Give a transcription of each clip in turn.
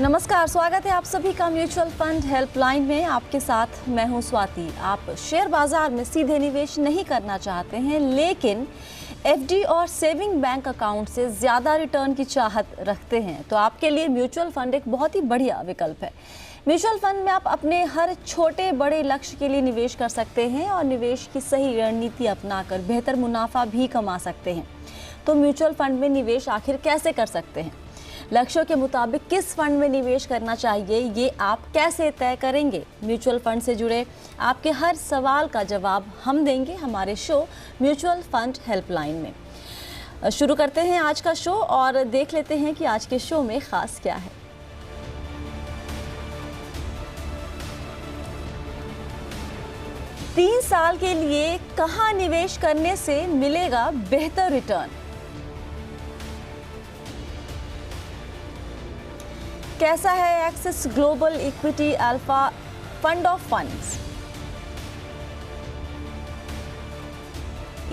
नमस्कार, स्वागत है आप सभी का म्यूचुअल फंड हेल्पलाइन में। आपके साथ मैं हूं स्वाति। आप शेयर बाजार में सीधे निवेश नहीं करना चाहते हैं, लेकिन एफडी और सेविंग बैंक अकाउंट से ज़्यादा रिटर्न की चाहत रखते हैं, तो आपके लिए म्यूचुअल फंड एक बहुत ही बढ़िया विकल्प है। म्यूचुअल फंड में आप अपने हर छोटे बड़े लक्ष्य के लिए निवेश कर सकते हैं और निवेश की सही रणनीति अपनाकर बेहतर मुनाफा भी कमा सकते हैं। तो म्यूचुअल फंड में निवेश आखिर कैसे कर सकते हैं, लक्ष्यों के मुताबिक किस फंड में निवेश करना चाहिए, ये आप कैसे तय करेंगे? म्यूचुअल फंड से जुड़े आपके हर सवाल का जवाब हम देंगे हमारे शो म्यूचुअल फंड हेल्पलाइन में। शुरू करते हैं आज का शो और देख लेते हैं कि आज के शो में खास क्या है। तीन साल के लिए कहां निवेश करने से मिलेगा बेहतर रिटर्न? कैसा है axis global equity alpha fund of funds?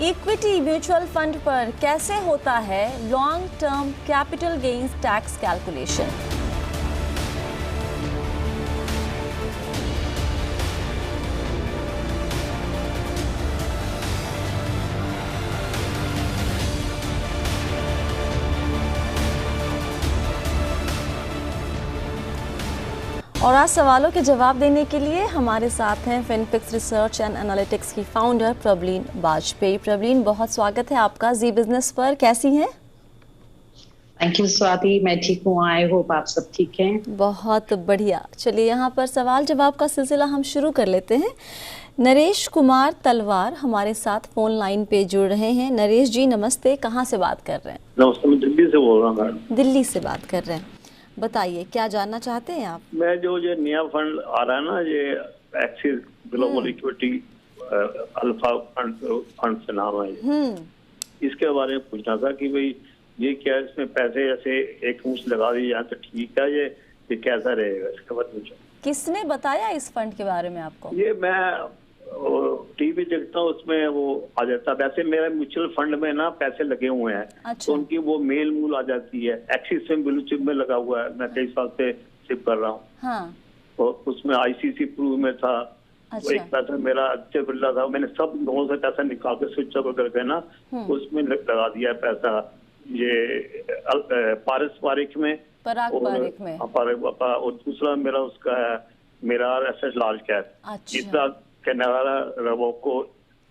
Equity mutual fund पर कैसे होता है long term capital gains tax calculation? और आज सवालों के जवाब देने के लिए हमारे साथ हैं फिनपिक्स रिसर्च एंड एनालिटिक्स की फाउंडर प्रबलीन वाजपेयी। प्रबलीन, बहुत स्वागत है आपका जी बिजनेस पर। कैसी हैं? थैंक यू स्वाति, मैं ठीक हूँ। आई होप आप सब ठीक हैं। बहुत बढ़िया। चलिए यहाँ पर सवाल जवाब का सिलसिला हम शुरू कर लेते हैं। नरेश कुमार तलवार हमारे साथ फोन लाइन पे जुड़ रहे हैं। नरेश जी नमस्ते, कहाँ से बात कर रहे हैं? नमस्ते, मैं दिल्ली से बोल रहा हूँ। दिल्ली से बात कर रहे हैं, बताइए क्या जानना चाहते हैं आप? मैं जो ये नया फंड आ रहा है ना, ये axis global equity alpha fund से नाम है, इसके बारे में पूछना था कि भाई ये क्या, इसमें पैसे ऐसे एक मुश्त लगा दिए जाए तो ठीक है, ये कैसा रहेगा, इसके बारे में पूछा। किसने बताया इस फंड के बारे में आपको? ये मैं टीवी देखता हूँ, उसमें वो आ जाता है। वैसे मेरा म्यूचुअल फंड में ना पैसे लगे हुए हैं। अच्छा। तो उनकी वो मेल मूल आ जाती है। एक्सिस में ब्लू चिप में लगा हुआ है, मैं कई साल से सिप कर रहा हूँ। हाँ। और उसमें आईसीसी प्रूव में था। अच्छा। एक पैसा मेरा अच्छे बिल्ला था, मैंने सब लोगों से पैसा निकाल के स्विच ऑफ करके ना उसमें लगा दिया पैसा, ये पारस्परिक में, और दूसरा मेरा उसका है मेरा एसेट लार्ज कैप। अच्छा। कनाडा रवोको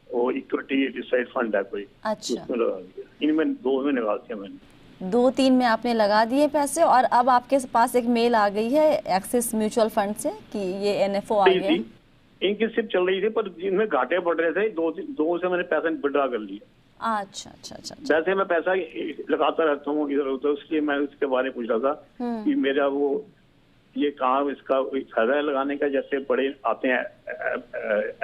वो इक्विटी डिसाइड फंड है कोई। अच्छा। उसमें लगा दिया। इनमें दो में लगा दिया मैंने। 2-3 में आपने लगा दिए पैसे और अब आपके पास एक मेल आ गई है एक्सिस म्यूचुअल फंड से कि ये एनएफओ आ गया। इनकी सिर्फ चल रही थी, पर जिनमें घाटे पड़ रहे थे, दो से मैंने पैसा विड्रॉ कर लिया। अच्छा अच्छा अच्छा। वैसे मैं पैसा लगाता रहता हूँ इधर उधर, इसलिए मैं उसके बारे में पूछ रहा था कि मेरा वो ये कहाँ इसका फायदा है लगाने का। जैसे बड़े आते हैं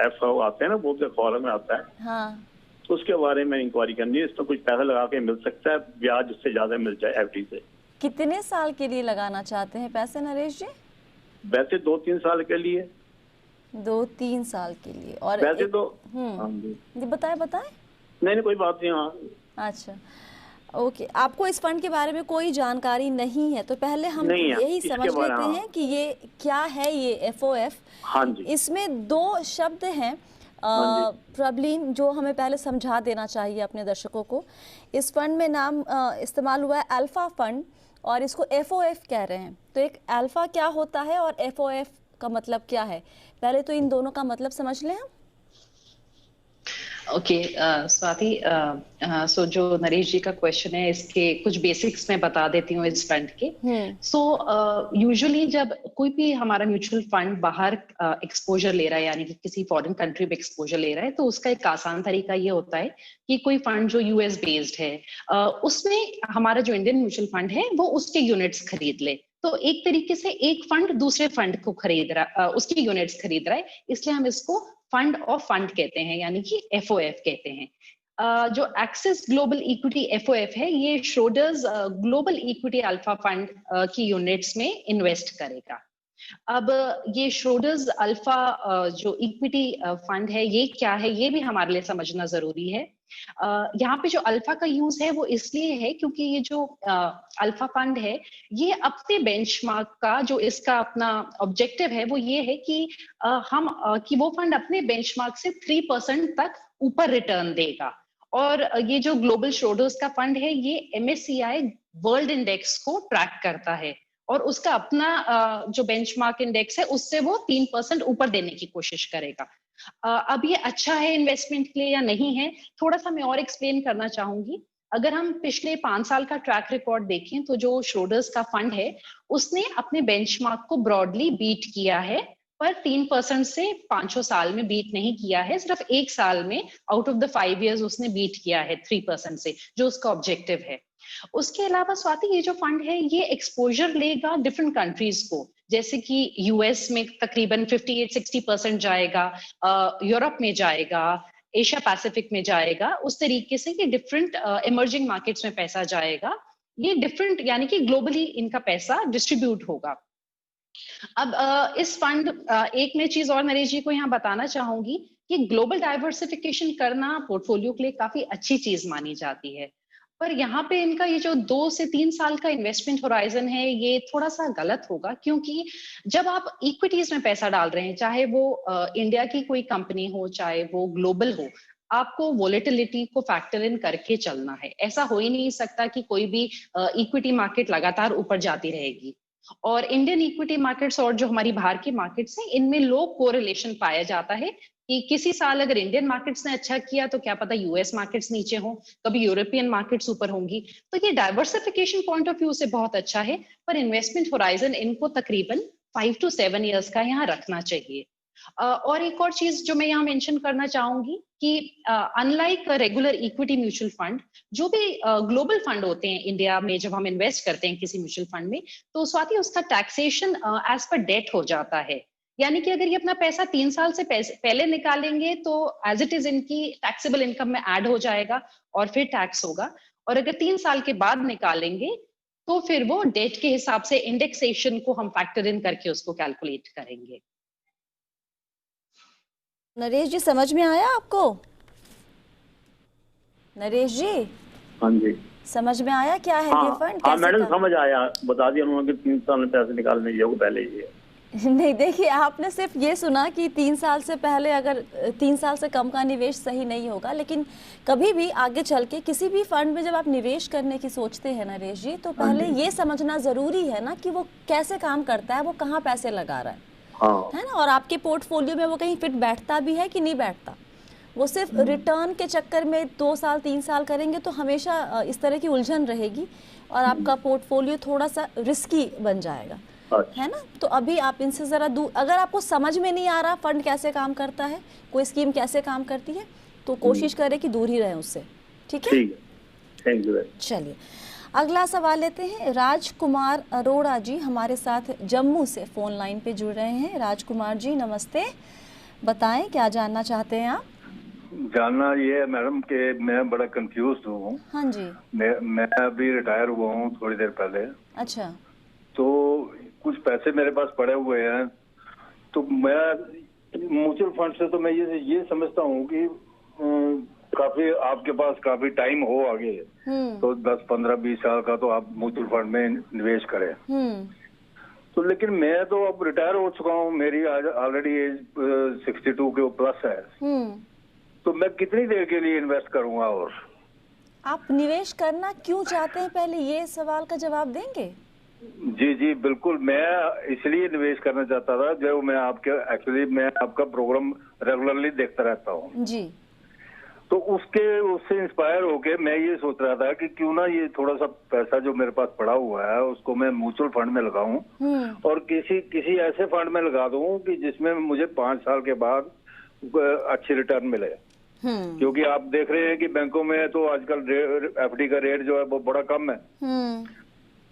एफओ आते हैं ना, बहुत से फॉरम में आता है। हाँ। तो उसके बारे में इंक्वायरी करनी है। इसमें कुछ पैसा लगा के मिल सकता है, ब्याज जिससे ज्यादा मिल जाए एफडी से। कितने साल के लिए लगाना चाहते हैं पैसे नरेश जी? वैसे 2-3 साल के लिए। 2-3 साल के लिए। और वैसे तो बताए नहीं कोई बात नहीं। हाँ। अच्छा ओके। आपको इस फंड के बारे में कोई जानकारी नहीं है, तो पहले हम यही समझ लेते हैं कि ये क्या है, ये एफओएफ। हाँ जी। इसमें 2 शब्द हैं प्रबलीन, जो हमें पहले समझा देना चाहिए अपने दर्शकों को। इस फंड में नाम इस्तेमाल हुआ है अल्फा फंड और इसको एफओएफ कह रहे हैं। तो एक अल्फा क्या होता है और एफओएफ का मतलब क्या है, पहले तो इन दोनों का मतलब समझ लें हम। ओके स्वाति, सो जो नरेश जी का क्वेश्चन है, इसके कुछ बेसिक्स मैं बता देती हूँ इस फंड के। सो यूजुअली जब कोई भी हमारा म्यूचुअल फंड बाहर एक्सपोजर ले रहा है, यानी कि किसी फॉरेन कंट्री में एक्सपोजर ले रहा है, तो उसका एक आसान तरीका ये होता है कि कोई फंड जो यूएस बेस्ड है, उसमें हमारा जो इंडियन म्यूचुअल फंड है वो उसके यूनिट्स खरीद ले। तो एक तरीके से एक फंड दूसरे फंड को खरीद रहा, उसकी यूनिट्स खरीद रहा है, इसलिए हम इसको फंड ऑफ फंड कहते हैं, यानी कि एफओएफ कहते हैं। जो एक्सिस ग्लोबल इक्विटी एफओएफ है, ये श्रोडर्स ग्लोबल इक्विटी अल्फा फंड की यूनिट्स में इन्वेस्ट करेगा। अब ये श्रोडर्स अल्फा जो इक्विटी फंड है, ये क्या है, ये भी हमारे लिए समझना जरूरी है। यहाँ पे जो अल्फा का यूज है वो इसलिए है क्योंकि ये जो अल्फा फंड है ये अपने बेंचमार्क का जो इसका अपना ऑब्जेक्टिव है वो ये है कि कि वो फंड अपने बेंचमार्क से 3% तक ऊपर रिटर्न देगा। और ये जो ग्लोबल श्रोडर्स का फंड है ये MSCI वर्ल्ड इंडेक्स को ट्रैक करता है और उसका अपना जो बेंचमार्क इंडेक्स है उससे वो 3% ऊपर देने की कोशिश करेगा। अब ये अच्छा है इन्वेस्टमेंट के लिए या नहीं है, थोड़ा सा मैं और एक्सप्लेन करना चाहूंगी। अगर हम पिछले 5 साल का ट्रैक रिकॉर्ड देखें तो जो श्रोडर्स का फंड है उसने अपने बेंचमार्क को ब्रॉडली बीट किया है, पर 3% से 5 साल में बीट नहीं किया है। सिर्फ 1 साल में आउट ऑफ द 5 इयर्स उसने बीट किया है 3% से, जो उसका ऑब्जेक्टिव है। उसके अलावा स्वाति ये जो फंड है ये एक्सपोजर लेगा डिफरेंट कंट्रीज को, जैसे कि यूएस में तकरीबन 58-60% जाएगा, यूरोप में जाएगा, एशिया पैसिफिक में जाएगा, उस तरीके से ये डिफरेंट इमर्जिंग मार्केट्स में पैसा जाएगा। ये डिफरेंट यानी कि ग्लोबली इनका पैसा डिस्ट्रीब्यूट होगा। अब इस फंड एक मैं चीज और नरेश जी को यहाँ बताना चाहूंगी कि ग्लोबल डाइवर्सिफिकेशन करना पोर्टफोलियो के लिए काफी अच्छी चीज मानी जाती है, पर यहाँ पे इनका ये जो 2 से 3 साल का इन्वेस्टमेंट होराइजन है ये थोड़ा सा गलत होगा, क्योंकि जब आप इक्विटीज में पैसा डाल रहे हैं, चाहे वो इंडिया की कोई कंपनी हो चाहे वो ग्लोबल हो, आपको वोलेटिलिटी को फैक्टर इन करके चलना है। ऐसा हो ही नहीं सकता कि कोई भी इक्विटी मार्केट लगातार ऊपर जाती रहेगी। और इंडियन इक्विटी मार्केट्स और जो हमारी बाहर की मार्केट्स हैं इनमें लो कोरिलेशन पाया जाता है कि किसी साल अगर इंडियन मार्केट्स ने अच्छा किया तो क्या पता यूएस मार्केट्स नीचे हो, कभी यूरोपियन मार्केट्स ऊपर होंगी। तो ये डाइवर्सिफिकेशन पॉइंट ऑफ व्यू से बहुत अच्छा है, पर इन्वेस्टमेंट होराइजन इनको तकरीबन 5 to 7 ईयर्स का यहाँ रखना चाहिए। और एक और चीज जो मैं यहाँ मेंशन करना चाहूंगी कि unlike regular equity mutual fund, जो भी ग्लोबल फंड होते हैं इंडिया में, जब हम इन्वेस्ट करते हैं किसी म्यूचुअल फंड में तो स्वाति उसका टैक्सेशन एज पर डेट हो जाता है। यानी कि अगर ये अपना पैसा 3 साल से पहले निकालेंगे तो एज इट इज इनकी टैक्सेबल इनकम में ऐड हो जाएगा और फिर टैक्स होगा, और अगर 3 साल के बाद निकालेंगे तो फिर वो डेट के हिसाब से इंडेक्सेशन को हम फैक्टर इन करके उसको कैलकुलेट करेंगे। नरेश जी समझ में आया आपको? नरेश जी हाँ जी समझ में आया क्या है ये फंड? हाँ मैडम समझ आया, बता दिया उन्होंने कि 3 साल में पैसे निकालने योग पहले ही है। नहीं देखिए, आपने सिर्फ ये सुना कि 3 साल से पहले अगर 3 साल से कम का निवेश सही नहीं होगा, लेकिन कभी भी आगे चल के किसी भी फंड में जब आप निवेश करने की सोचते हैं नरेश जी, तो पहले ये समझना जरूरी है ना कि वो कैसे काम करता है, वो कहाँ पैसे लगा रहा है ना, और आपके पोर्टफोलियो में वो कहीं फिट बैठता भी है कि नहीं बैठता। वो सिर्फ रिटर्न के चक्कर में 2 साल 3 साल करेंगे तो हमेशा इस तरह की उलझन रहेगी और आपका पोर्टफोलियो थोड़ा सा रिस्की बन जाएगा, है ना। तो अभी आप इनसे ज़रा दूर, अगर आपको समझ में नहीं आ रहा फंड कैसे काम करता है, कोई स्कीम कैसे काम करती है, तो कोशिश करें कि दूर ही रहें उससे, ठीक है। Thank you. चलिए अगला सवाल लेते हैं। राजकुमार अरोड़ा जी हमारे साथ जम्मू से फ़ोन लाइन पे जुड़ रहे हैं। राजकुमार जी नमस्ते, बताएं क्या जानना चाहते हैं आप? जानना ये है मैडम कि मैं बड़ा कंफ्यूज हूँ। हाँ जी। मैं अभी रिटायर हुआ हूँ थोड़ी देर पहले। अच्छा। तो कुछ पैसे मेरे पास पड़े हुए हैं, तो मैं म्यूचुअल फंड से तो मैं ये समझता हूँ कि काफी आपके पास काफी टाइम हो आगे, तो 10, 15, 20 साल का तो आप म्यूचुअल फंड में निवेश करें। तो लेकिन मैं तो अब रिटायर हो चुका हूँ, मेरी ऑलरेडी एज 62 के प्लस है, तो मैं कितनी देर के लिए इन्वेस्ट करूंगा? और आप निवेश करना क्यों चाहते हैं, पहले ये सवाल का जवाब देंगे? जी बिल्कुल, मैं इसलिए निवेश करना चाहता था, जो मैं आपका प्रोग्राम रेगुलरली देखता रहता हूँ जी। तो उससे इंस्पायर होके मैं ये सोच रहा था कि क्यों ना ये थोड़ा सा पैसा जो मेरे पास पड़ा हुआ है उसको मैं म्यूचुअल फंड में लगाऊं और किसी ऐसे फंड में लगा दूं कि जिसमें मुझे 5 साल के बाद अच्छी रिटर्न मिले। क्योंकि आप देख रहे हैं कि बैंकों में तो आजकल एफडी का रेट जो है वो बड़ा कम है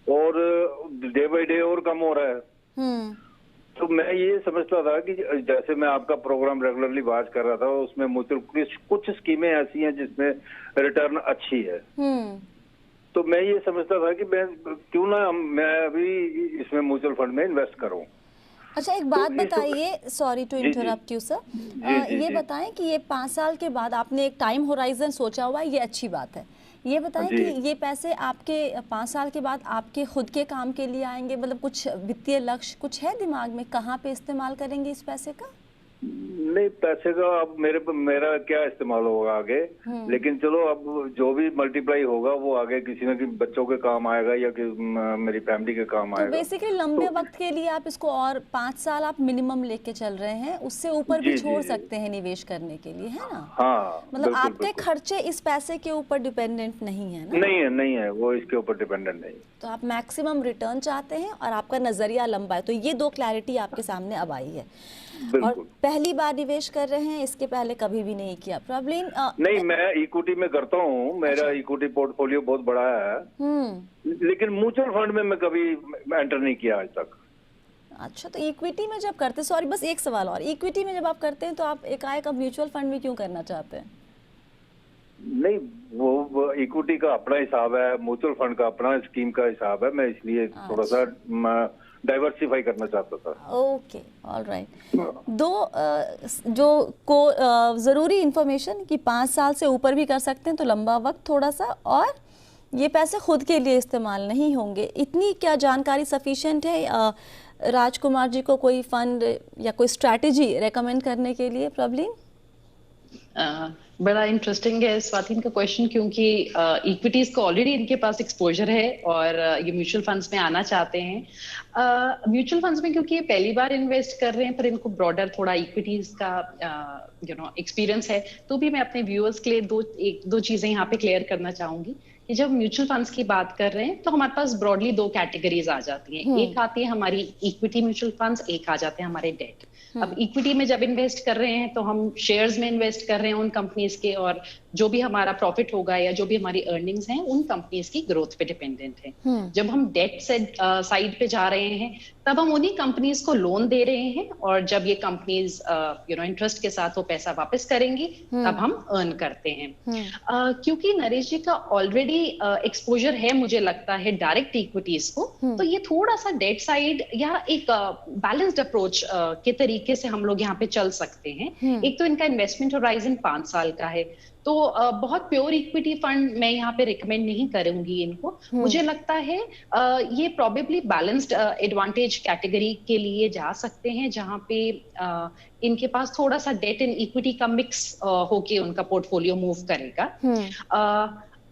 और डे बाय डे और कम हो रहा है। तो मैं ये समझता था कि जैसे मैं आपका प्रोग्राम रेगुलरली वॉच कर रहा था, उसमें म्यूचुअल कुछ स्कीमें ऐसी हैं जिसमें रिटर्न अच्छी है। तो मैं ये समझता था कि मैं क्यों ना मैं अभी इसमें म्यूचुअल फंड में इन्वेस्ट करूं। अच्छा, एक बात तो बताइए, sorry to interrupt you sir, ये बताएं कि ये 5 साल के बाद आपने एक टाइम होराइजन सोचा हुआ है, ये अच्छी बात है। ये बताएं कि ये पैसे आपके 5 साल के बाद आपके खुद के काम के लिए आएंगे, मतलब कुछ वित्तीय लक्ष्य कुछ है दिमाग में, कहाँ पे इस्तेमाल करेंगे इस पैसे का? नहीं, पैसे का अब मेरा क्या इस्तेमाल होगा आगे, लेकिन चलो अब जो भी मल्टीप्लाई होगा वो आगे किसी न किसी बच्चों के काम आएगा या कि मेरी फैमिली के काम आएगा। तो बेसिकली लंबे वक्त के लिए आप इसको और 5 साल आप मिनिमम लेके चल रहे हैं, उससे ऊपर भी छोड़ सकते हैं निवेश करने के लिए, है ना? हाँ, मतलब आपके खर्चे इस पैसे के ऊपर डिपेंडेंट नहीं है ना? नहीं है, वो इसके ऊपर डिपेंडेंट नहीं। तो आप मैक्सिमम रिटर्न चाहते हैं और आपका नजरिया लंबा है, तो ये 2 क्लैरिटी आपके सामने अब आई है। और पहली बार निवेश कर रहे हैं, इसके पहले कभी भी नहीं किया प्रॉब्लम? नहीं, मैं इक्विटी में करता हूँ, मेरा इक्विटी पोर्टफोलियो बहुत बड़ा है, लेकिन म्यूचुअल फंड में मैं कभी एंटर नहीं किया आज तक। अच्छा, तो इक्विटी में जब करते, सॉरी बस एक सवाल और, इक्विटी में जब आप करते हैं तो आप एकाएक अब म्यूचुअल फंड में क्यों करना चाहते हैं? नहीं, वो इक्विटी का अपना हिसाब है, म्यूचुअल फंड का अपना स्कीम का हिसाब है, मैं इसलिए थोड़ा सा डाइवर्सिफाई करना चाहता था। Okay, alright. 2 जो ज़रूरी इंफॉर्मेशन कि 5 साल से ऊपर भी कर सकते हैं तो लंबा वक्त थोड़ा सा, और ये पैसे खुद के लिए इस्तेमाल नहीं होंगे, इतनी क्या जानकारी सफिशिएंट है राजकुमार जी को कोई फंड या कोई स्ट्रैटेजी रेकमेंड करने के लिए? प्रॉब्लम बड़ा इंटरेस्टिंग है स्वाति का क्वेश्चन, क्योंकि इक्विटीज को ऑलरेडी इनके पास एक्सपोजर है और ये म्यूचुअल फंड्स में आना चाहते हैं। म्यूचुअल फंड्स में क्योंकि ये पहली बार इन्वेस्ट कर रहे हैं, पर इनको ब्रॉडर थोड़ा इक्विटीज का एक्सपीरियंस है, तो भी मैं अपने व्यूअर्स के लिए दो चीजें यहाँ पे क्लियर करना चाहूंगी कि जब म्यूचुअल फंड्स की बात कर रहे हैं तो हमारे पास ब्रॉडली 2 कैटेगरीज आ जाती हैं। एक आती है हमारी इक्विटी म्यूचुअल फंड्स, एक आ जाते हैं हमारे डेट। अब इक्विटी में जब इन्वेस्ट कर रहे हैं तो हम शेयर्स में इन्वेस्ट कर रहे हैं उन कंपनीज के, और जो भी हमारा प्रॉफिट होगा या जो भी हमारी अर्निंग्स हैं उन कंपनीज की ग्रोथ पे डिपेंडेंट है। जब हम डेट साइड पे जा रहे हैं तब हम उन्हीं कंपनीज को लोन दे रहे हैं, और जब ये कंपनीज इंटरेस्ट के साथ वो पैसा वापस करेंगी तब हम अर्न करते हैं। क्योंकि नरेश जी का ऑलरेडी एक्सपोजर है, मुझे लगता है डायरेक्ट इक्विटीज को, तो ये थोड़ा सा डेट साइड या एक बैलेंस्ड अप्रोच के तरीके से हम लोग यहाँ पे चल सकते हैं। एक तो इनका इन्वेस्टमेंट होराइजन 5 साल का है, तो बहुत प्योर इक्विटी फंड मैं यहाँ पे रिकमेंड नहीं करूंगी इनको। मुझे लगता है ये प्रोबेबली बैलेंस्ड एडवांटेज कैटेगरी के लिए जा सकते हैं, जहाँ पे इनके पास थोड़ा सा डेट एंड इक्विटी का मिक्स होके उनका पोर्टफोलियो मूव करेगा।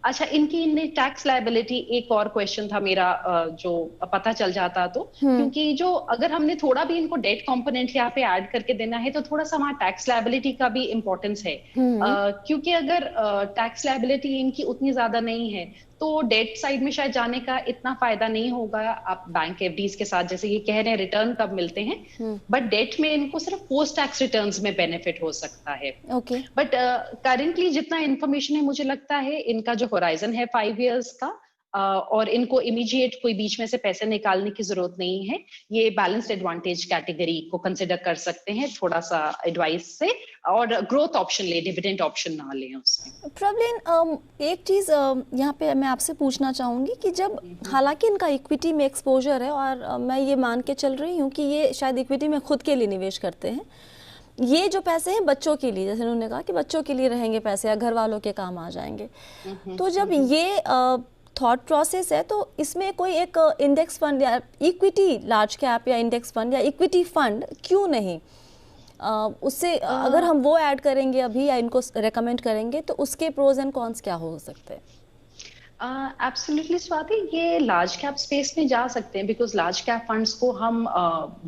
अच्छा, इनकी टैक्स लायबिलिटी एक और क्वेश्चन था मेरा, जो पता चल जाता तो, क्योंकि जो अगर हमने थोड़ा भी इनको डेट कंपोनेंट यहाँ पे ऐड करके देना है तो थोड़ा सा वहाँ टैक्स लायबिलिटी का भी इम्पोर्टेंस है। क्योंकि अगर टैक्स लायबिलिटी इनकी उतनी ज्यादा नहीं है तो डेट साइड में शायद जाने का इतना फायदा नहीं होगा। आप बैंक एफडीज के साथ जैसे ये कह रहे हैं रिटर्न तब मिलते हैं, बट डेट में इनको सिर्फ पोस्ट टैक्स रिटर्न्स में बेनिफिट हो सकता है। बट करेंटली जितना इन्फॉर्मेशन है, मुझे लगता है इनका जो होराइजन है 5 इयर्स का, और इनको इमीडिएट कोई बीच में से पैसे निकालने की जरूरत नहीं है। ये बैलेंस्ड एडवांटेज कैटेगरी को कंसिडर कर सकते हैं थोड़ा सा एडवाइस से, और ग्रोथ ऑप्शन ले, डिविडेंड ऑप्शन ना लें उसमें। प्रॉब्लम एक चीज यहाँ पे मैं आपसे पूछना चाहूंगी कि जब हालांकि इनका इक्विटी में एक्सपोजर है, और मैं ये मान के चल रही हूँ कि ये शायद इक्विटी में खुद के लिए निवेश करते हैं, ये जो पैसे हैं बच्चों के लिए, जैसे उन्होंने कहा कि बच्चों के लिए रहेंगे पैसे या घर वालों के काम आ जाएंगे, तो जब ये थॉट प्रोसेस है तो इसमें कोई एक इंडेक्स फंड या इक्विटी लार्ज कैप या इंडेक्स फंड या इक्विटी फंड क्यों नहीं, उससे अगर हम वो ऐड करेंगे अभी या इनको रेकमेंड करेंगे तो उसके प्रोज एंड कॉन्स क्या हो सकते हैं? एब्सोल्युटली स्वाति, ये लार्ज कैप स्पेस में जा सकते हैं, बिकॉज लार्ज कैप फंड्स को हम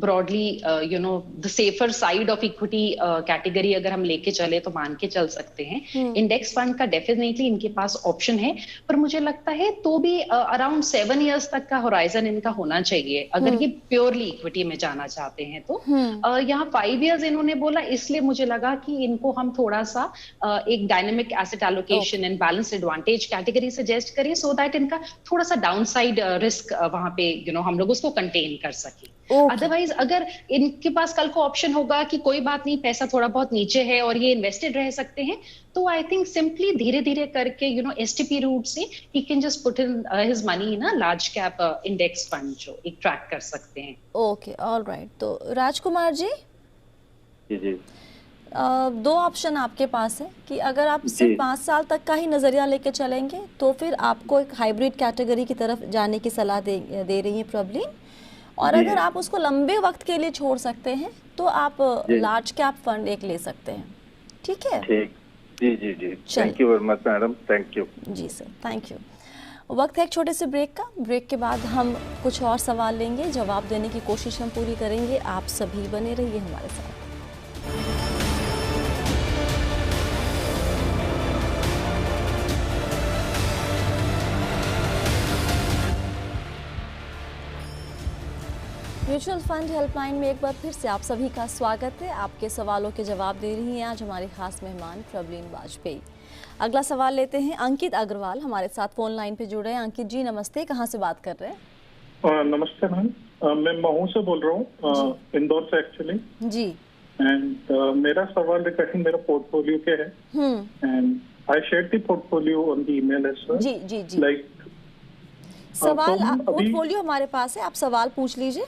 broadly the safer side of equity category अगर हम लेके चले तो मान के चल सकते हैं। इंडेक्स फंड का डेफिनेटली इनके पास ऑप्शन है, पर मुझे लगता है तो भी अराउंड 7 इयर्स तक का होराइजन इनका होना चाहिए अगर ये प्योरली इक्विटी में जाना चाहते हैं तो। यहाँ 5 इयर्स इन्होंने बोला, इसलिए मुझे लगा कि इनको हम थोड़ा सा एक dynamic asset allocation and balance advantage category suggest करें, सो दैट इनका थोड़ा सा डाउनसाइड रिस्क वहां पे हम लोग उसको कंटेन कर सके। अदरवाइज अगर इनके पास कल को ऑप्शन होगा कि कोई बात नहीं, पैसा थोड़ा बहुत नीचे है और ये इन्वेस्टेड रह सकते हैं, तो आई थिंक सिंपली धीरे धीरे करके एसटीपी रूट से he can just put in his money in a large cap index fund जो एक ट्रैक कर सकते हैं। Okay, alright. तो राजकुमार जी, जी दो ऑप्शन आपके पास है कि अगर आप सिर्फ 5 साल तक का ही नजरिया लेके चलेंगे तो फिर आपको एक हाइब्रिड कैटेगरी की तरफ जाने की सलाह दे रही है प्रॉब्लम, और अगर आप उसको लंबे वक्त के लिए छोड़ सकते हैं तो आप लार्ज कैप फंड एक ले सकते हैं। ठीक है? ठीक, जी thank you very much madam, thank you. जी सर, थैंक यू। वक्त है एक छोटे से ब्रेक का। ब्रेक के बाद हम कुछ और सवाल लेंगे, जवाब देने की कोशिश हम पूरी करेंगे। आप सभी बने रहिए हमारे साथ। म्यूचुअल फंड हेल्पलाइन में एक बार फिर से आप सभी का स्वागत है। आपके सवालों के जवाब दे रही हैं आज हमारी खास मेहमान प्रॉब्लम वाजपेयी। अगला सवाल लेते हैं, अंकित अग्रवाल हमारे साथ फोन लाइन पे जुड़े हैं। अंकित जी नमस्ते, कहाँ से बात कर रहे हैं? नमस्ते मैम, मैं महू से बोल रहा हूँ, इंदौर से एक्चुअली जी। एंड मेरा सवाल रिगार्डिंग मेरा पोर्टफोलियो के है, and I share the portfolio on the email as well. जी लाइक सवाल पोर्टफोलियो हमारे पास है, आप सवाल पूछ लीजिए।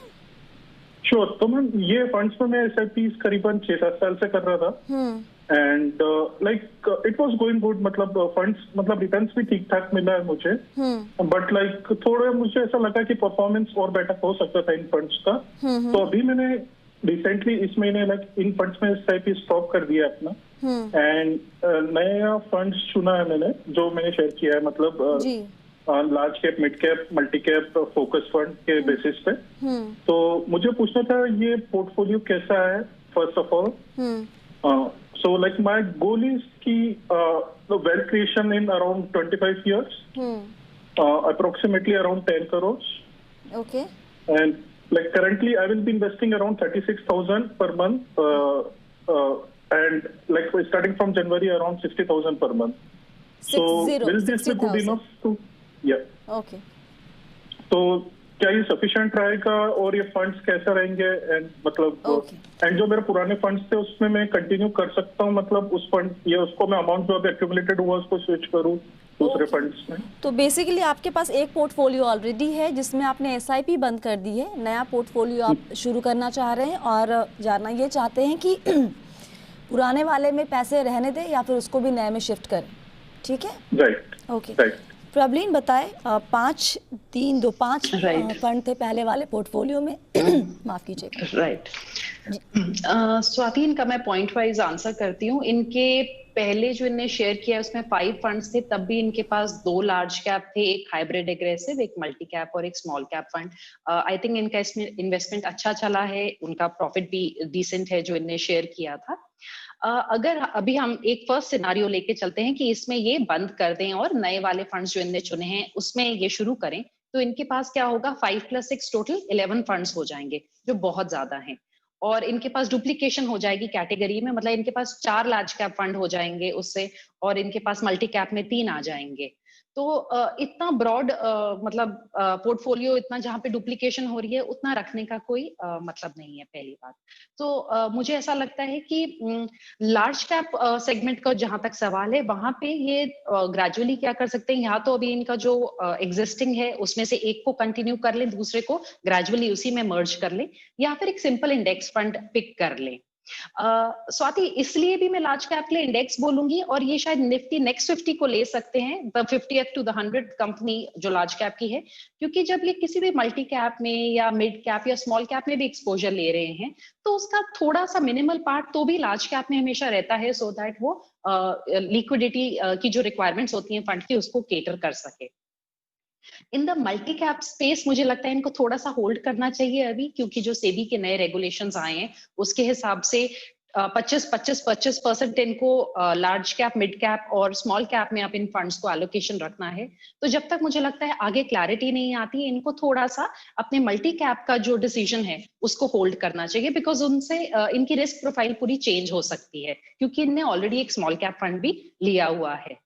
श्योर। तो मैम ये फंड्स में मैं SIP करीबन 6-7 साल से कर रहा था, and like it was going good, मतलब फंड्स मतलब रिटर्न्स भी ठीक ठाक मिला है मुझे, बट लाइक थोड़ा मुझे ऐसा लगा कि परफॉर्मेंस और बेटर हो सकता था इन फंड्स का। तो अभी मैंने रिसेंटली इस महीने लाइक इन फंड्स में SIP स्टॉप कर दिया अपना, एंड नया फंड्स चुना है मैंने, जो मैंने शेयर किया है, मतलब large cap, mid cap, multi cap focus fund के बेसिस पे। तो मुझे पूछना था ये पोर्टफोलियो कैसा है first of all. So like my goal is की wealth creation in around 25 years, approximately around 10 crores. Okay. And like currently I will be investing around 36,000 per month, and like starting from January around 60,000 per month. So will this be good enough to? Okay. तो क्या ये sufficient रहेगा और ये funds कैसा रहेंगे, and मतलब and जो मेरे पुराने फंड्स थे उसमें मैं कंटिन्यू कर सकता हूँ, मतलब उस फंड या उसको मैं अमाउंट जो अभी एक्यूमुलेटेड हुआ उसको स्विच करूँ दूसरे फंड्स में? तो बेसिकली आपके पास एक पोर्टफोलियो ऑलरेडी है जिसमें आपने SIP बंद कर दी है, नया पोर्टफोलियो आप शुरू करना चाह रहे हैं और जानना ये चाहते हैं कि पुराने वाले में पैसे रहने दें या फिर उसको भी नए में शिफ्ट करें। ठीक है? राइट। ओके। प्रॉब्लम बताए 5 फंड थे पहले वाले पोर्टफोलियो में। माफ कीजिएगा। राइट। स्वाति, इनका मैं पॉइंट वाइज आंसर करती हूँ। इनके पहले जो इनने शेयर किया है उसमें 5 फंड्स थे, तब भी इनके पास 2 लार्ज कैप थे, एक हाइब्रिड एग्रेसिव, एक मल्टी कैप और एक small cap fund. I think इनका इसमें इन्वेस्टमेंट अच्छा चला है, उनका प्रॉफिट भी डिसेंट है जो इनने शेयर किया था। अगर अभी हम एक फर्स्ट सिनारियो लेके चलते हैं कि इसमें ये बंद कर दें और नए वाले फंड्स जो इनने चुने हैं उसमें ये शुरू करें, तो इनके पास क्या होगा, 5 + 6 टोटल 11 फंड्स हो जाएंगे, जो बहुत ज्यादा हैं। और इनके पास डुप्लीकेशन हो जाएगी कैटेगरी में, मतलब इनके पास 4 लार्ज कैप फंड हो जाएंगे उससे, और इनके पास मल्टी कैप में 3 आ जाएंगे। तो इतना ब्रॉड मतलब पोर्टफोलियो, इतना जहाँ पे डुप्लीकेशन हो रही है उतना रखने का कोई मतलब नहीं है, पहली बात। तो मुझे ऐसा लगता है कि लार्ज कैप सेगमेंट का जहां तक सवाल है, वहां पे ये ग्रेजुअली क्या कर सकते हैं, या तो अभी इनका जो एग्जिस्टिंग है उसमें से एक को कंटिन्यू कर लें, दूसरे को ग्रेजुअली उसी में मर्ज कर लें, या फिर एक सिंपल इंडेक्स फंड पिक कर लें। स्वाति, इसलिए भी मैं लार्ज कैप के लिए इंडेक्स बोलूंगी, और ये शायद निफ्टी नेक्स्ट 50 को ले सकते हैं, the 50th to the 100 company जो लार्ज कैप की है, क्योंकि जब ये किसी भी मल्टी कैप में या मिड कैप या स्मॉल कैप में भी एक्सपोजर ले रहे हैं तो उसका थोड़ा सा मिनिमल पार्ट तो भी लार्ज कैप में हमेशा रहता है, सो दैट वो लिक्विडिटी की जो रिक्वायरमेंट्स होती हैं फंड की उसको केटर कर सके। In the multi cap space मुझे लगता है इनको थोड़ा सा होल्ड करना चाहिए अभी, क्योंकि जो सेबी के नए रेगुलेशंस आए हैं उसके हिसाब से 25% इनको लार्ज कैप, मिड कैप और स्मॉल कैप में आप इन फंड्स को एलोकेशन रखना है। तो जब तक मुझे लगता है आगे क्लैरिटी नहीं आती, इनको थोड़ा सा अपने मल्टी कैप का जो डिसीजन है उसको होल्ड करना चाहिए, बिकॉज उनसे इनकी रिस्क प्रोफाइल पूरी चेंज हो सकती है, क्योंकि इनने ऑलरेडी एक स्मॉल कैप फंड भी लिया हुआ है।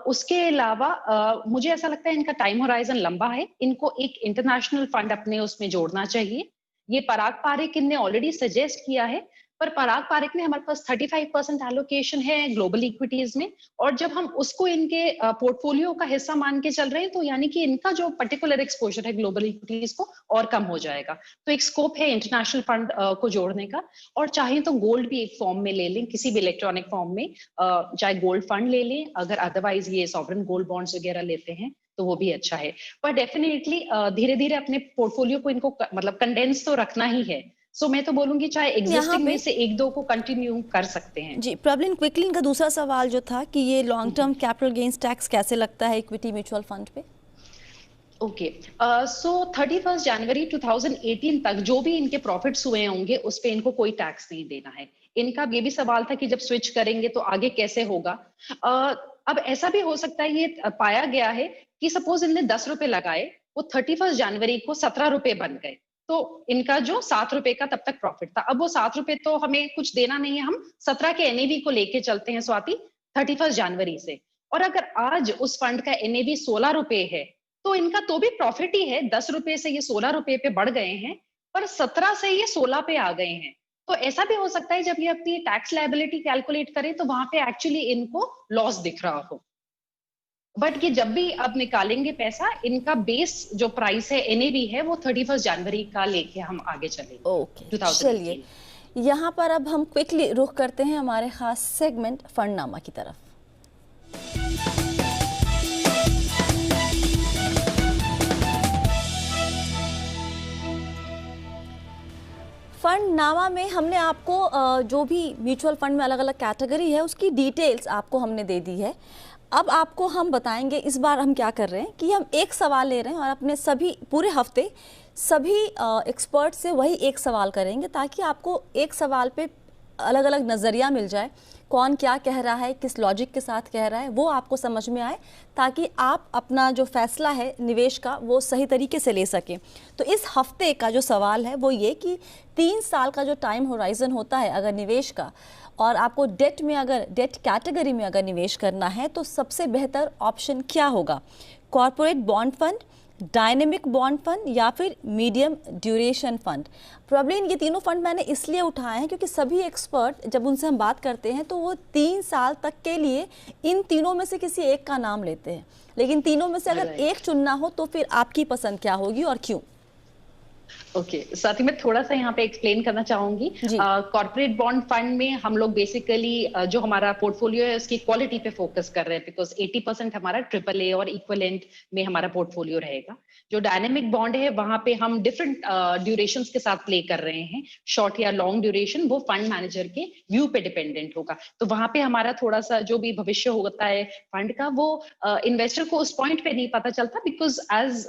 उसके अलावा मुझे ऐसा लगता है इनका टाइम होराइजन लंबा है, इनको एक इंटरनेशनल फंड अपने उसमें जोड़ना चाहिए, ये पराग पारेख ने ऑलरेडी सजेस्ट किया है, पर पराग पारेख ने हमारे पास 35% एलोकेशन है ग्लोबल इक्विटीज में, और जब हम उसको इनके पोर्टफोलियो का हिस्सा मान के चल रहे हैं तो यानी कि इनका जो पर्टिकुलर एक्सपोजर है ग्लोबल इक्विटीज को और कम हो जाएगा। तो एक स्कोप है इंटरनेशनल फंड को जोड़ने का, और चाहे तो गोल्ड भी एक फॉर्म में ले लें, किसी भी इलेक्ट्रॉनिक फॉर्म में, चाहे गोल्ड फंड ले लें, अगर अदरवाइज ये सॉवरेन गोल्ड बॉन्ड्स वगैरह लेते हैं तो वो भी अच्छा है। पर डेफिनेटली धीरे धीरे अपने पोर्टफोलियो को इनको मतलब कंडेंस तो रखना ही है। सो मैं तो बोलूंगी चाहे एग्जिस्टिंग में से एक दो को कंटिन्यू कर सकते हैं। जी प्रॉब्लम क्विकली इनका दूसरा सवाल जो था कि ये long term capital gains tax कैसे लगता है इक्विटी म्यूचुअल फंड पे? ओके, सो 31 जनवरी 2018 तक जो भी इनके प्रॉफिट्स हुए होंगे उस पे इनको कोई टैक्स नहीं देना है। इनका ये भी सवाल था कि जब स्विच करेंगे तो आगे कैसे होगा। अब ऐसा भी हो सकता है, ये पाया गया है कि सपोज इनने 10 रुपए लगाए, वो 31 जनवरी को 17 रुपए बन गए, तो इनका जो 7 रुपए का तब तक प्रॉफिट था, अब वो 7 रुपए तो हमें कुछ देना नहीं है, हम 17 के एनएवी को लेके चलते हैं स्वाति 31 जनवरी से। और अगर आज उस फंड का एनएवी 16 रुपए है तो इनका तो भी प्रॉफिट ही है, 10 रुपए से ये 16 रुपए पे बढ़ गए हैं, पर 17 से ये 16 पे आ गए हैं। तो ऐसा भी हो सकता है जब ये अपनी टैक्स लायबिलिटी कैलकुलेट करें तो वहां पे एक्चुअली इनको लॉस दिख रहा हो, बट ये जब भी अब निकालेंगे पैसा, इनका बेस जो प्राइस है एनएवी है वो 31 जनवरी का लेके हम आगे चलेंगे। ओके चलिए, यहाँ पर अब हम क्विकली रुख करते हैं हमारे खास सेगमेंट फंडनामा की तरफ। फंडनामा में हमने आपको जो भी म्यूचुअल फंड में अलग अलग कैटेगरी है उसकी डिटेल्स आपको हमने दे दी है। अब आपको हम बताएंगे इस बार हम क्या कर रहे हैं कि हम एक सवाल ले रहे हैं और अपने सभी पूरे हफ्ते सभी एक्सपर्ट से वही एक सवाल करेंगे ताकि आपको एक सवाल पे अलग अलग नज़रिया मिल जाए, कौन क्या कह रहा है, किस लॉजिक के साथ कह रहा है, वो आपको समझ में आए ताकि आप अपना जो फैसला है निवेश का वो सही तरीके से ले सकें। तो इस हफ्ते का जो सवाल है वो ये कि 3 साल का जो टाइम होराइजन होता है अगर निवेश का, और आपको डेट में अगर डेट कैटेगरी में अगर निवेश करना है तो सबसे बेहतर ऑप्शन क्या होगा? Corporate bond fund, dynamic bond fund या फिर मीडियम ड्यूरेशन फंड? प्रॉब्लम ये तीनों फंड मैंने इसलिए उठाए हैं क्योंकि सभी एक्सपर्ट जब उनसे हम बात करते हैं तो वो 3 साल तक के लिए इन तीनों में से किसी एक का नाम लेते हैं, लेकिन तीनों में से अगर एक चुनना हो तो फिर आपकी पसंद क्या होगी और क्यों? ओके, साथ ही मैं थोड़ा सा यहाँ पे एक्सप्लेन करना चाहूंगी। कॉर्पोरेट बॉन्ड फंड में हम लोग बेसिकली जो हमारा पोर्टफोलियो है उसकी क्वालिटी पे फोकस कर रहे हैं, बिकॉज 80% हमारा AAA और इक्विवेलेंट में हमारा पोर्टफोलियो रहेगा। जो डायनेमिक बॉन्ड है वहां पे हम डिफरेंट ड्यूरेशंस के साथ प्ले कर रहे हैं, शॉर्ट या लॉन्ग ड्यूरेशन, वो फंड मैनेजर के व्यू पे डिपेंडेंट होगा। तो वहां पे हमारा थोड़ा सा जो भी भविष्य होता है फंड का वो इन्वेस्टर को उस पॉइंट पे नहीं पता चलता, बिकॉज एज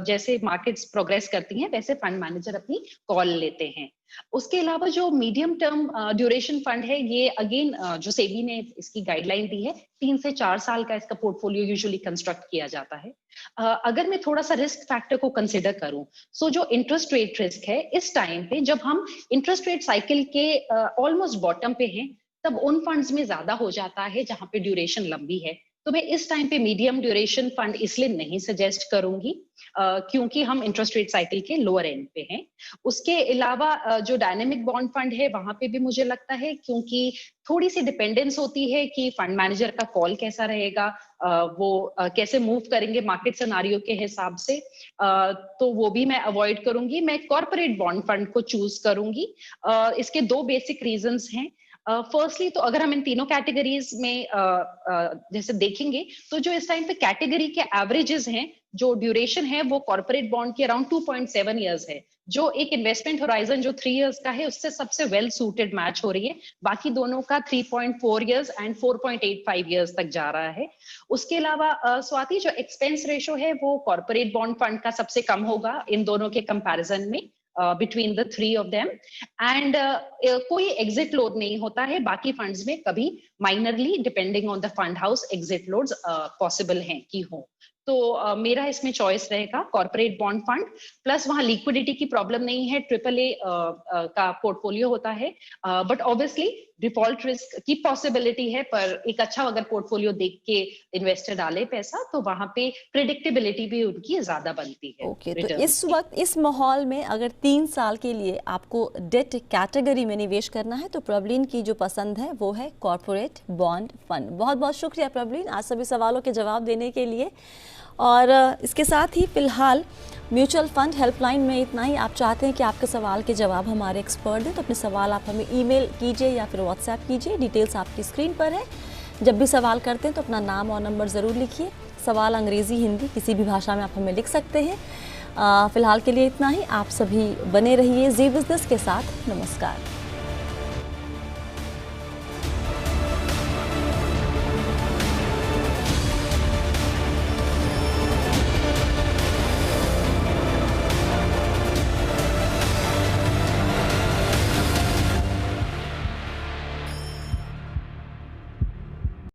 जैसे मार्केट्स प्रोग्रेस करती हैं वैसे फंड मैनेजर अपनी कॉल लेते हैं। उसके अलावा जो मीडियम टर्म ड्यूरेशन फंड है, ये अगेन जो सेबी ने इसकी गाइडलाइन दी है 3 से 4 साल का इसका पोर्टफोलियो यूजुअली कंस्ट्रक्ट किया जाता है। अगर मैं थोड़ा सा रिस्क फैक्टर को कंसिडर करूं, सो जो इंटरेस्ट रेट रिस्क है इस टाइम पे जब हम इंटरेस्ट रेट साइकिल के ऑलमोस्ट बॉटम पे हैं, तब उन फंड्स में ज्यादा हो जाता है जहां पे ड्यूरेशन लंबी है। तो मैं इस टाइम पे मीडियम ड्यूरेशन फंड इसलिए नहीं सजेस्ट करूंगी क्योंकि हम इंटरेस्ट रेट साइकिल के लोअर एंड पे हैं। उसके अलावा जो डायनेमिक बॉन्ड फंड है वहां पे भी मुझे लगता है क्योंकि थोड़ी सी डिपेंडेंस होती है कि फंड मैनेजर का कॉल कैसा रहेगा, वो कैसे मूव करेंगे मार्केट सिनारियो के हिसाब से, तो वो भी मैं अवॉइड करूंगी। मैं कॉर्पोरेट बॉन्ड फंड को चूज करूंगी। इसके 2 बेसिक रीजंस हैं। फर्स्टली तो अगर हम इन तीनों कैटेगरीज में जैसे देखेंगे तो जो इस टाइम पे कैटेगरी के एवरेजेस हैं, जो ड्यूरेशन है वो कॉर्पोरेट बॉन्ड की अराउंड 2.7 इयर्स है, जो एक इन्वेस्टमेंट होराइजन जो 3 इयर्स का है उससे सबसे वेल सूटेड मैच हो रही है। बाकी दोनों का 3.4 इयर्स एंड 4.85 इयर्स तक जा रहा है। उसके अलावा स्वाति जो एक्सपेंस रेशो है वो कॉर्पोरेट बॉन्ड फंड का सबसे कम होगा इन दोनों के कंपैरिजन में, between the 3 of them, and कोई एग्जिट लोड नहीं होता है। बाकी फंड्स में कभी minorly depending on the fund house exit loads possible हैं कि हो। तो मेरा इसमें चॉइस रहेगा कॉर्पोरेट बॉन्ड फंड, प्लस वहां लिक्विडिटी की प्रॉब्लम नहीं है, AAA का पोर्टफोलियो होता है, बट ऑब्वियसली डिफॉल्ट रिस्क की पॉसिबिलिटी है, पर एक अच्छा अगर पोर्टफोलियो देख के इन्वेस्टर डाले पैसा तो वहां पे प्रिडिक्टेबिलिटी भी उनकी ज्यादा बनती है। ओके, तो इस वक्त इस माहौल में अगर 3 साल के लिए आपको डेट कैटेगरी में निवेश करना है तो प्रॉब्लिन की जो पसंद है वो है कॉर्पोरेट बॉन्ड फंड। बहुत बहुत शुक्रिया प्रॉब्लिन आज सभी सवालों के जवाब देने के लिए। और इसके साथ ही फिलहाल म्यूचुअल फंड हेल्पलाइन में इतना ही। आप चाहते हैं कि आपके सवाल के जवाब हमारे एक्सपर्ट दें तो अपने सवाल आप हमें ईमेल कीजिए या फिर व्हाट्सएप कीजिए, डिटेल्स आपकी स्क्रीन पर है। जब भी सवाल करते हैं तो अपना नाम और नंबर ज़रूर लिखिए। सवाल अंग्रेज़ी, हिंदी किसी भी भाषा में आप हमें लिख सकते हैं। फ़िलहाल के लिए इतना ही। आप सभी बने रहिए जी बिज़नेस के साथ। नमस्कार।